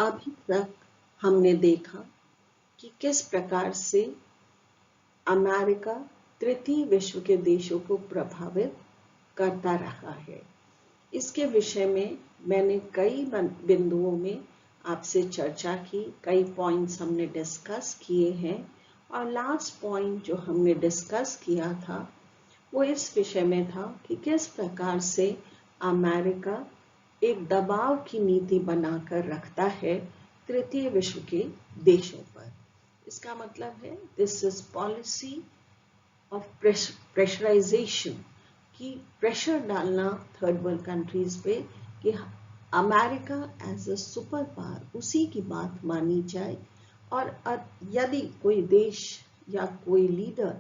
अभी तक हमने देखा कि किस प्रकार से अमेरिका तृतीय विश्व के देशों को प्रभावित करता रहा है। इसके विषय में मैंने कई बिंदुओं में आपसे चर्चा की, कई पॉइंट्स हमने डिस्कस किए हैं और लास्ट पॉइंट जो हमने डिस्कस किया था वो इस विषय में था कि किस प्रकार से अमेरिका एक दबाव की नीति बनाकर रखता है तृतीय विश्व के देशों पर। इसका मतलब है this is policy of pressurisation, कि प्रेशर डालना थर्ड वर्ल्ड कंट्रीज पे कि America as a super power उसी की बात मानी जाए, और यदि कोई देश या कोई लीडर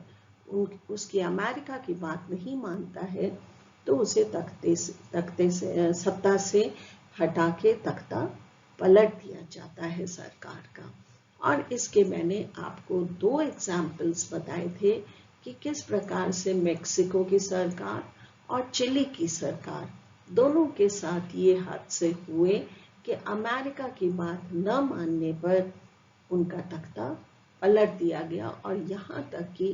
उसकी अमेरिका की बात नहीं मानता है तो उसे तख्ते से सत्ता से हटा के तख्ता पलट दिया जाता है सरकार का। और इसके मैंने आपको 2 एग्जाम्पल्स बताए थे कि किस प्रकार से मेक्सिको की सरकार और चिली की सरकार दोनों के साथ ये हादसे हुए कि अमेरिका की बात न मानने पर उनका तख्ता पलट दिया गया और यहाँ तक कि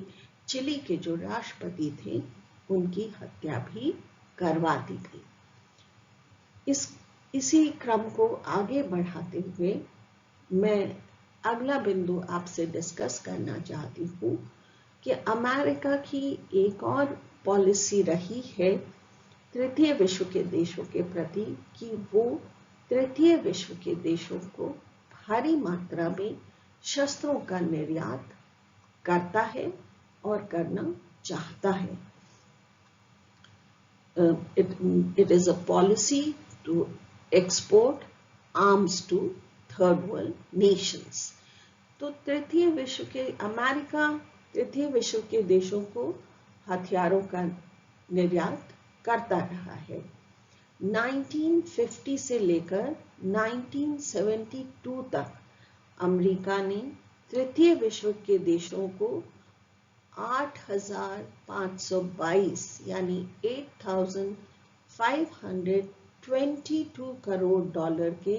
चिली के जो राष्ट्रपति थे उनकी हत्या भी करवा दी गई। इसी क्रम को आगे बढ़ाते हुए मैं अगला बिंदु आपसे डिस्कस करना चाहती हूँ कि अमेरिका की एक और पॉलिसी रही है तृतीय विश्व के देशों के प्रति कि वो तृतीय विश्व के देशों को भारी मात्रा में शस्त्रों का निर्यात करता है और करना चाहता है। It is a policy to export arms to third world nations. तो तृतीय विश्व के अमेरिका तृतीय विश्व के देशों को हथियारों का निर्यात करता रहा है। 1950 से लेकर 1972 तक अमेरिका ने तृतीय विश्व के देशों को 8,522 यानी 8,522 करोड़ डॉलर के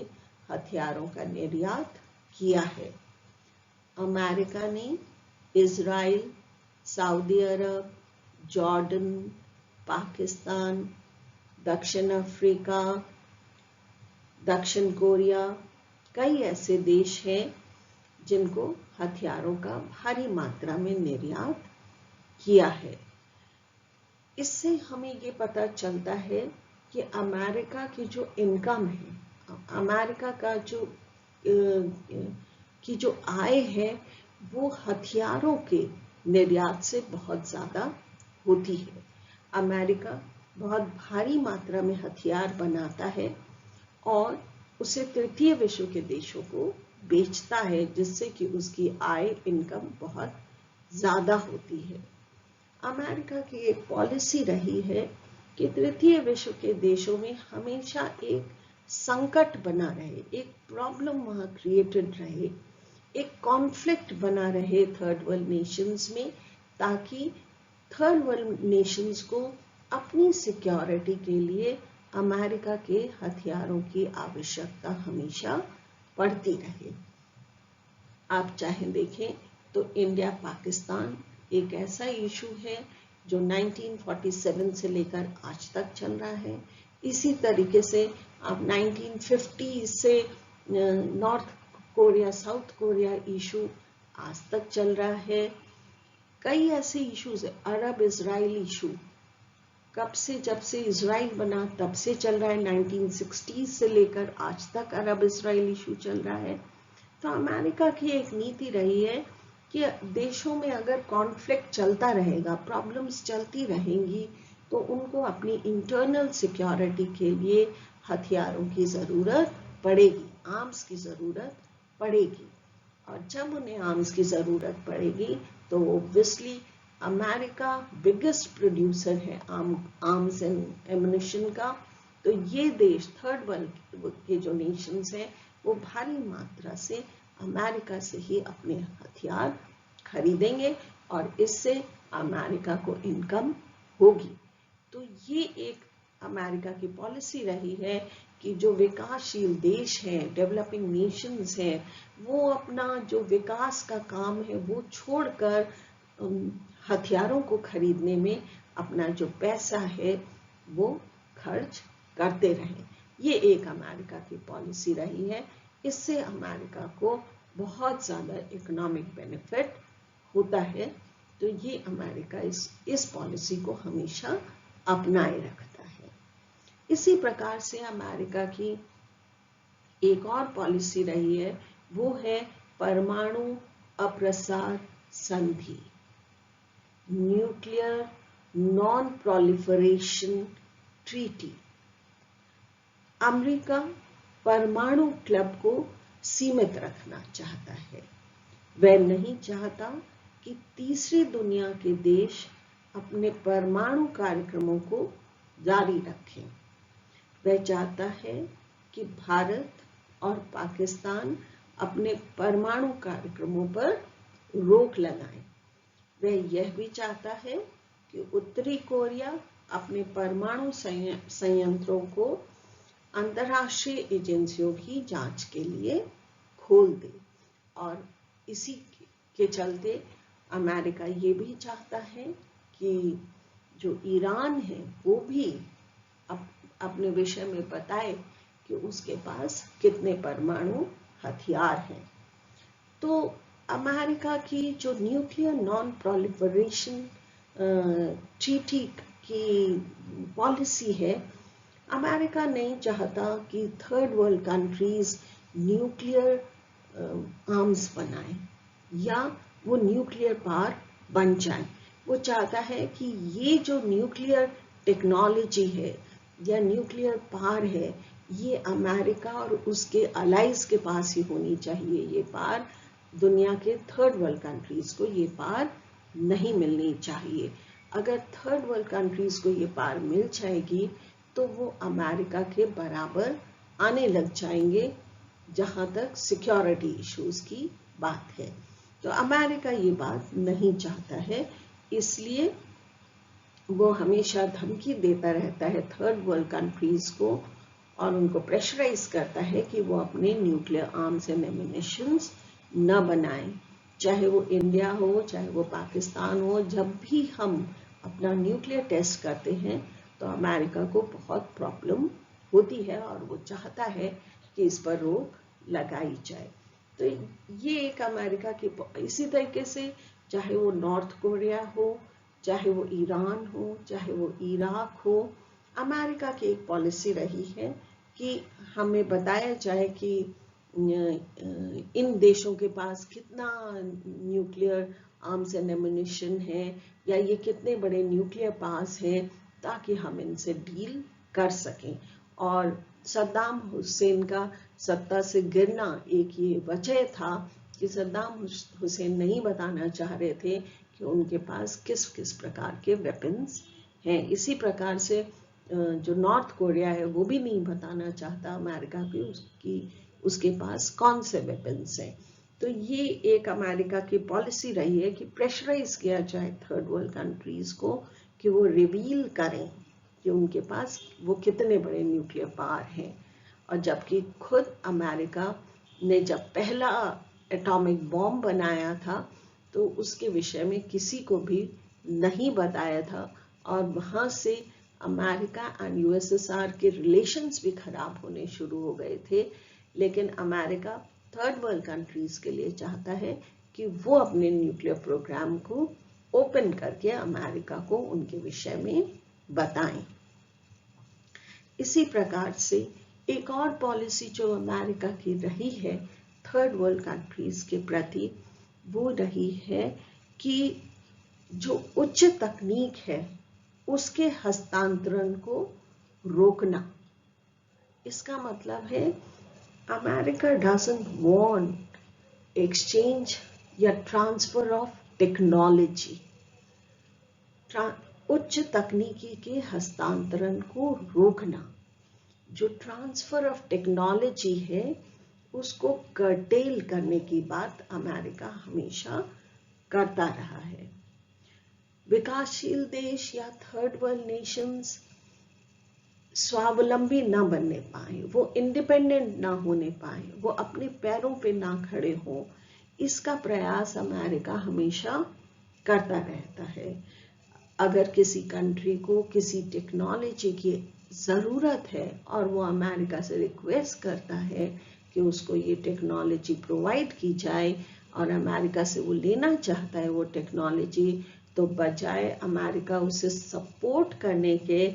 हथियारों का निर्यात किया है। अमेरिका ने इजराइल, सऊदी अरब, जॉर्डन, पाकिस्तान, दक्षिण अफ्रीका, दक्षिण कोरिया, कई ऐसे देश हैं जिनको हथियारों का भारी मात्रा में निर्यात किया है। इससे हमें ये पता चलता है कि अमेरिका की जो इनकम है, अमेरिका का जो आय है वो हथियारों के निर्यात से बहुत ज़्यादा होती है। अमेरिका बहुत भारी मात्रा में हथियार बनाता है और उसे तृतीय विश्व के देशों को बेचता है, जिससे कि उसकी आय इनकम बहुत ज़्यादा होती है। अमेरिका की एक पॉलिसी रही है कि तृतीय विश्व के देशों में हमेशा एक संकट बना रहे, एक प्रॉब्लम वहाँ क्रिएटेड रहे, एक कॉन्फ्लिक्ट बना रहे थर्ड वर्ल्ड नेशंस में, ताकि थर्ड वर्ल्ड नेशंस को अपनी सिक्योरिटी के लिए अमेरिका के हथियारों की आवश्यकता हमेशा पड़ती रहे। आप चाहे देखें तो इंडिया पाकिस्तान एक ऐसा इशू है जो 1947 से लेकर आज तक चल रहा है। इसी तरीके से अब 1950 से north Korea south Korea issue आज तक चल रहा है। कई ऐसे इश्यूज है, अरब इजराइल इशू कब से, जब से इजराइल बना तब से चल रहा है, 1960 से लेकर आज तक अरब इजराइल इशू चल रहा है। तो अमेरिका की एक नीति रही है कि देशों में अगर कॉन्फ्लिक्ट चलता रहेगा, प्रॉब्लम्स चलती रहेंगी, तो उनको अपनी इंटरनल सिक्योरिटी के लिए हथियारों की ज़रूरत पड़ेगी, आर्म्स की ज़रूरत पड़ेगी। और जब उन्हें आर्म्स की ज़रूरत पड़ेगी तो ऑब्वियसली अमेरिका बिगेस्ट प्रोड्यूसर है आर्म्स एंड एमुनिशन का। तो ये देश थर्ड वर्ल्ड के जो नेशंस हैं वो भारी मात्रा से अमेरिका से ही अपने हथियार खरीदेंगे और इससे अमेरिका को इनकम होगी। तो ये एक अमेरिका की पॉलिसी रही है कि जो विकासशील देश हैं, डेवलपिंग नेशंस हैं, वो अपना जो विकास का काम है वो छोड़कर हथियारों को खरीदने में अपना जो पैसा है वो खर्च करते रहें। ये एक अमेरिका की पॉलिसी रही है। इससे अमेरिका को बहुत ज़्यादा इकोनॉमिक बेनिफिट होता है। तो ये अमेरिका इस पॉलिसी को हमेशा अपनाए रखता है। इसी प्रकार से अमेरिका की एक और पॉलिसी रही है, वो है परमाणु अप्रसार संधि, nuclear non proliferation treaty. America परमाणु क्लब को सीमित रखना चाहता है। वह नहीं चाहता कि तीसरी दुनिया के देश अपने परमाणु कार्यक्रमों को जारी रखें। वह चाहता है कि भारत और पाकिस्तान अपने परमाणु कार्यक्रमों पर रोक लगाएं। वह यह भी चाहता है कि उत्तरी कोरिया अपने परमाणु संयंत्रों को अंतर्राष्ट्रीय एजेंसियों की जांच के लिए खोल दे। और इसी के चलते अमेरिका ये भी चाहता है कि जो ईरान है वो भी अपने विषय में बताए कि उसके पास कितने परमाणु हथियार हैं। तो अमेरिका की जो न्यूक्लियर नॉन प्रोलिफरेशन ट्रीटी की पॉलिसी है, अमेरिका नहीं चाहता कि third world countries nuclear arms बनाएं या वो न्यूक्लियर पावर बन जाए। वो चाहता है कि ये जो न्यूक्लियर टेक्नोलॉजी है या न्यूक्लियर पावर है, ये अमेरिका और उसके अलाइज के पास ही होनी चाहिए। ये पावर दुनिया के थर्ड वर्ल्ड कंट्रीज को ये पावर नहीं मिलनी चाहिए। अगर थर्ड वर्ल्ड कंट्रीज को ये पावर मिल जाएगी तो वो अमेरिका के बराबर आने लग जाएंगे जहां तक सिक्योरिटी इश्यूज की बात है। तो अमेरिका ये बात नहीं चाहता है, इसलिए वो हमेशा धमकी देता रहता है थर्ड वर्ल्ड कंट्रीज को और उनको प्रेशराइज करता है कि वो अपने न्यूक्लियर आर्म्स एंड एम्यूनिशंस न बनाएं। चाहे वो इंडिया हो, चाहे वो पाकिस्तान हो, जब भी हम अपना न्यूक्लियर टेस्ट करते हैं तो अमेरिका को बहुत प्रॉब्लम होती है और वो चाहता है कि इस पर रोक लगाई जाए। तो ये एक अमेरिका की, इसी तरीके से चाहे वो नॉर्थ कोरिया हो, चाहे वो ईरान हो, चाहे वो इराक हो, अमेरिका की एक पॉलिसी रही है कि हमें बताया जाए कि इन देशों के पास कितना न्यूक्लियर आर्म्स एंड एम्यूनिशन है या ये कितने बड़े न्यूक्लियर पावर्स हैं, ताकि हम इनसे डील कर सकें। और सद्दाम हुसैन का सत्ता से गिरना एक ये वजह था कि सद्दाम हुसैन नहीं बताना चाह रहे थे कि उनके पास किस किस प्रकार के वेपन्स हैं। इसी प्रकार से जो नॉर्थ कोरिया है वो भी नहीं बताना चाहता अमेरिका की उसके पास कौन से वेपन्स हैं। तो ये एक अमेरिका की पॉलिसी रही है कि प्रेशराइज किया जाए थर्ड वर्ल्ड कंट्रीज को कि वो रिवील करें कि उनके पास वो कितने बड़े न्यूक्लियर पावर हैं। और जबकि खुद अमेरिका ने जब पहला एटॉमिक बॉम्ब बनाया था तो उसके विषय में किसी को भी नहीं बताया था और वहाँ से अमेरिका एंड यूएसएसआर के रिलेशंस भी खराब होने शुरू हो गए थे। लेकिन अमेरिका थर्ड वर्ल्ड कंट्रीज के लिए चाहता है कि वो अपने न्यूक्लियर प्रोग्राम को ओपन करके अमेरिका को उनके विषय में बताएं। इसी प्रकार से एक और पॉलिसी जो अमेरिका की रही है थर्ड वर्ल्ड कंट्रीज के प्रति, वो रही है कि जो उच्च तकनीक है उसके हस्तांतरण को रोकना। इसका मतलब है अमेरिका डजंट वांट एक्सचेंज या ट्रांसफर ऑफ टेक्नोलॉजी। उच्च तकनीकी के हस्तांतरण को रोकना, जो ट्रांसफर ऑफ टेक्नोलॉजी है उसको कर्टेल करने की बात अमेरिका हमेशा करता रहा है। विकासशील देश या थर्ड वर्ल्ड नेशंस स्वावलंबी ना बनने पाए, वो इंडिपेंडेंट ना होने पाए, वो अपने पैरों पे ना खड़े हों, इसका प्रयास अमेरिका हमेशा करता रहता है। अगर किसी कंट्री को किसी टेक्नोलॉजी की ज़रूरत है और वो अमेरिका से रिक्वेस्ट करता है कि उसको ये टेक्नोलॉजी प्रोवाइड की जाए और अमेरिका से वो लेना चाहता है वो टेक्नोलॉजी, तो बजाय अमेरिका उसे सपोर्ट करने के,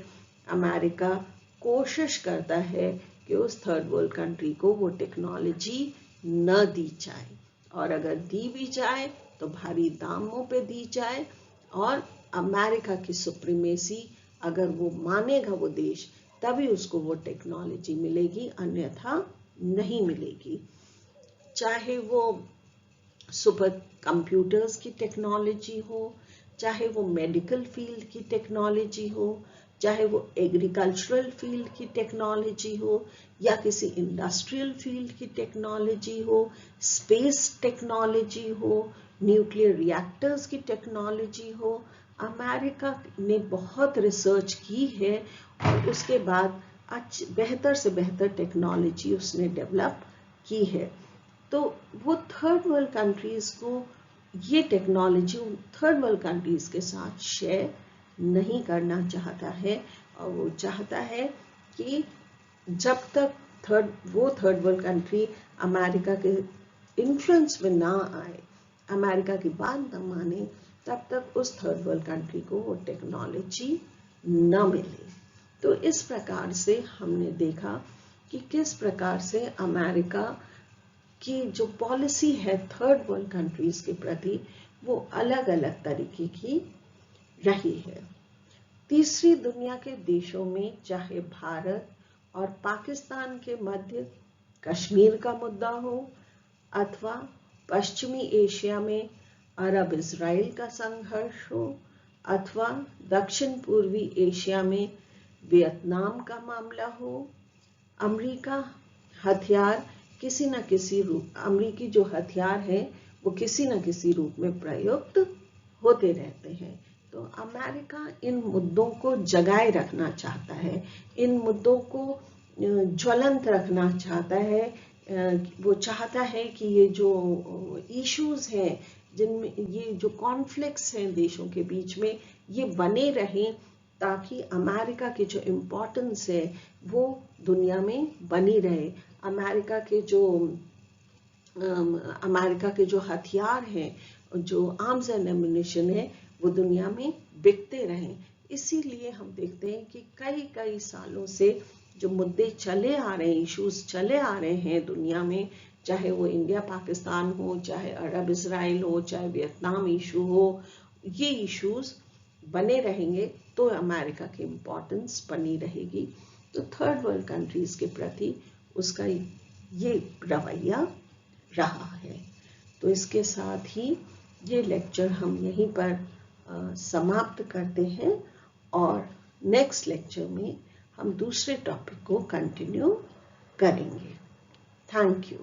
अमेरिका कोशिश करता है कि उस थर्ड वर्ल्ड कंट्री को वो टेक्नोलॉजी न दी जाए, और अगर दी भी जाए तो भारी दामों पे दी जाए, और अमेरिका की सुप्रीमेसी अगर वो मानेगा वो देश, तभी उसको वो टेक्नोलॉजी मिलेगी, अन्यथा नहीं मिलेगी। चाहे वो सुपर कंप्यूटर्स की टेक्नोलॉजी हो, चाहे वो मेडिकल फील्ड की टेक्नोलॉजी हो, चाहे वो एग्रीकल्चरल फील्ड की टेक्नोलॉजी हो, या किसी इंडस्ट्रियल फील्ड की टेक्नोलॉजी हो, स्पेस टेक्नोलॉजी हो, न्यूक्लियर रिएक्टर्स की टेक्नोलॉजी हो, अमेरिका ने बहुत रिसर्च की है और उसके बाद बेहतर से बेहतर टेक्नोलॉजी उसने डेवलप की है। तो वो थर्ड वर्ल्ड कंट्रीज को ये टेक्नोलॉजी थर्ड वर्ल्ड कंट्रीज के साथ शेयर नहीं करना चाहता है, और वो चाहता है कि जब तक थर्ड वर्ल्ड कंट्री अमेरिका के इन्फ्लुएंस में ना आए, अमेरिका की बात न माने, तब तक उस थर्ड वर्ल्ड कंट्री को वो टेक्नोलॉजी न मिले। तो इस प्रकार से हमने देखा कि किस प्रकार से अमेरिका की जो पॉलिसी है थर्ड वर्ल्ड कंट्रीज के प्रति वो अलग अलग तरीके की रही है। तीसरी दुनिया के देशों में, चाहे भारत और पाकिस्तान के मध्य कश्मीर का मुद्दा हो, अथवा पश्चिमी एशिया में अरब इजराइल का संघर्ष हो, अथवा दक्षिण पूर्वी एशिया में वियतनाम का मामला हो, अमेरिका हथियार किसी न किसी रूप, अमेरिकी जो हथियार है वो किसी न किसी रूप में प्रयुक्त होते रहते हैं। तो अमेरिका इन मुद्दों को जगाए रखना चाहता है, इन मुद्दों को ज्वलंत रखना चाहता है। वो चाहता है कि ये जो इश्यूज हैं, जिनमें ये जो कॉन्फ्लिक्ट्स हैं देशों के बीच में, ये बने रहें, ताकि अमेरिका की जो इम्पोर्टेंस है वो दुनिया में बनी रहे। अमेरिका के जो हथियार हैं, जो आर्म्स एंड एम्युनिशन है, वो दुनिया में बिकते रहें। इसीलिए हम देखते हैं कि कई सालों से जो मुद्दे चले आ रहे हैं, इश्यूज चले आ रहे हैं दुनिया में, चाहे वो इंडिया पाकिस्तान हो, चाहे अरब इजराइल हो, चाहे वियतनाम इशू हो, ये इश्यूज बने रहेंगे तो अमेरिका की इम्पोर्टेंस बनी रहेगी। तो थर्ड वर्ल्ड कंट्रीज के प्रति उसका ये रवैया रहा है। तो इसके साथ ही ये लेक्चर हम यहीं पर समाप्त करते हैं, और नेक्स्ट लेक्चर में हम दूसरे टॉपिक को कंटिन्यू करेंगे। Thank you.